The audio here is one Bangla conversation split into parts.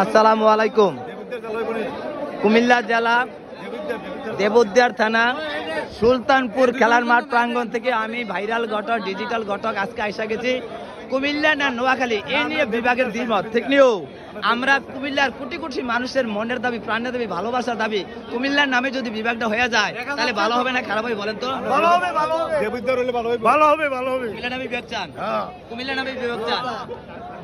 আসসালামু আলাইকুম। কুমিল্লা জেলা দেবুদ্দার থানা সুলতানপুর খেলার মাঠ প্রাঙ্গণ থেকে আমি ভাইরাল ঘটক ডিজিটাল ঘটক আজকে আইসা গেছি কুমিল্লা না নোয়াখালী এ নিয়ে বিভাগের দ্বিমত ঠিক নিয়েও আমরা কুমিল্লার কোটি কোটি মানুষের মনের দাবি প্রাণের দাবি ভালোবাসার দাবি কুমিল্লার নামে যদি বিভাগটা হয়ে যায় তাহলে ভালো হবে না খারাপ হবে বলেন তো? ভালো হবে, ভালো হবে, ভালো হবে, ভালো হবে। কুমিল্লা নামে বিভাগ চান? কুমিল্লা নামে বিভাগ চান?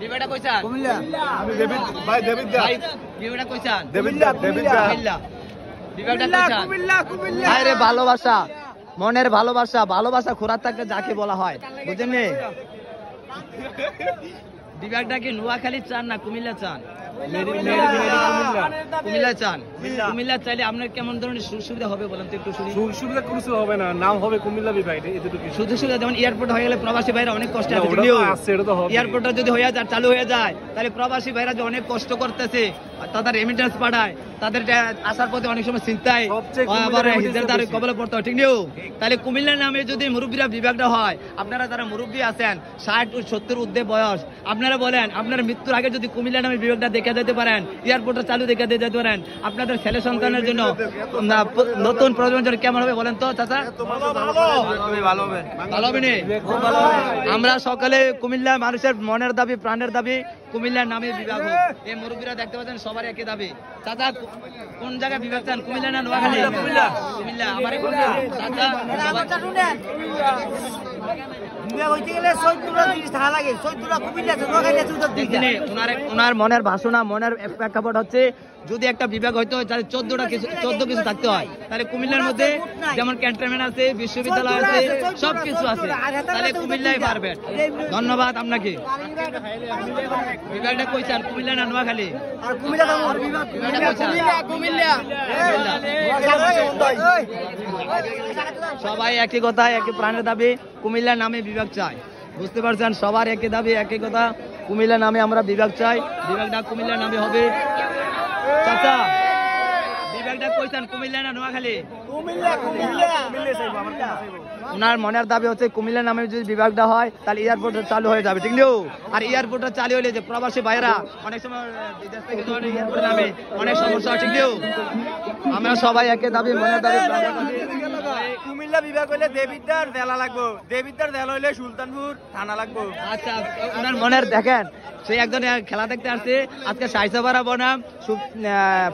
বিভাগটা কই চান? কুমিল্লা। আমি দেবিদ ভাই দেবিদদা। ভাই বিভাগটা কই চান? দেবিদদা, দেবিদদা। কুমিল্লা। বিভাগটা কই চান? কুমিল্লা, কুমিল্লা। আরে ভালোবাসা মনের ভালোবাসা ভালোবাসা খোরাক থাকতে যাকে বলা হয় বুঝেন নি? বিভাগটা কি নোয়াখালী চান না কুমিল্লা চান? কুমিল্লা চান। কুমিল্লা চাইলে আপনার কেমন ধরনের সুযোগ সুবিধা হবে বলেন তো একটু শুনি। সুযোগ সুবিধা কিছু হবে না, নাম হবে কুমিল্লা বিভাগ, এতটুকু। সুযোগ সুবিধা যেমন এয়ারপোর্ট হয়ে গেলে প্রবাসী ভাইরা অনেক কষ্ট আছে। এয়ারপোর্টটা যদি হয়ে যায় চালু হয়ে যায় তাহলে প্রবাসী ভাইরা যে অনেক কষ্ট করতেছে তাদের রেমিটেন্স পাঠায় তাদের আসার পথে অনেক সময় চিন্তায় আবার কবলে পড়তে হয় ঠিক নেই? তাহলে কুমিল্লার নামে যদি মুরব্বীরা বিভাগটা হয় আপনারা যারা মুরব্বী আছেন 60-70 ঊর্ধ্বে বয়স আপনারা বলেন আপনার মৃত্যুর আগে যদি কুমিল্লা নামে বিভাগটা দেখে যেতে পারেন এয়ারপোর্টটা চালু দেখে যেতে পারেন আপনাদের ছেলে সন্তানের জন্য নতুন প্রজন্মের জন্য কেমন হবে বলেন তো চাচা? ভালো হবে নি? আমরা সকালে কুমিল্লা মানুষের মনের দাবি প্রাণের দাবি কুমিল্লার নামে বিভাগ হোক। এই মুরব্বীরা দেখতে পাচ্ছেন সবার একই দাবি। চাচা কোন জায়গায় বিভাগ চান কুমিল্লা না নোয়াখালী? কুমিল্লা। আমার ওনার মনের ভাষণা মনের প্রেক্ষাপট হচ্ছে যদি একটা বিভাগ হইতো তাহলে 14 কিছু থাকতে হয় তাহলে কুমিল্লার মধ্যে যেমন ক্যান্টনমেন্ট আছে বিশ্ববিদ্যালয় আছে সবকিছু আছে তাহলে কুমিল্লাই পারবেন। ধন্যবাদ আপনাকে। বিভাগটা কই চান কুমিল্লা না নোয়াখালী? সবাই একই কথা একই প্রাণের দাবি কুমিল্লার নামে বিভাগ চাই বুঝতে পারছেন সবার একই দাবি একই কথা কুমিল্লার নামে আমরা বিভাগ চাই বিভাগটা কুমিল্লার নামে হবে। চাচা বিভাগটা কই চান কুমিল্লা না নোয়াখালী? ওনার মনের দাবি হচ্ছে কুমিল্লা নামে যদি বিভাগটা হয় তাহলে এয়ারপোর্ট চালু হয়ে যাবে ঠিক নেই? আর এয়ারপোর্টটা চালু হলে যে প্রবাসী ভাইরা অনেক সময় বিদেশ থেকে এয়ারপোর্ট নামে অনেক সমস্যা ঠিক নেই? আমরা সবাই একই দাবি মনের দাবি কুমিল্লা বিভাগ হইলে দেবিদ্দার জেলা লাগবো, দেবিদ্দার জেলা হইলে সুলতানপুর থানা লাগবো। আচ্ছা ওনার মনের দেখেন সে একজন খেলা দেখতে আসছে আজকে সাইসাবারা বনাম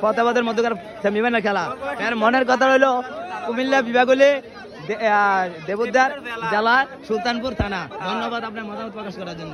ফতেহাবাদের মধ্যকার সেমিফাইনাল খেলা এর মনের কথা হইলো কুমিল্লা বিভাগ হলে দেবুদ্দার জেলা সুলতানপুর থানা। ধন্যবাদ আপনার মতামত প্রকাশ করার জন্য।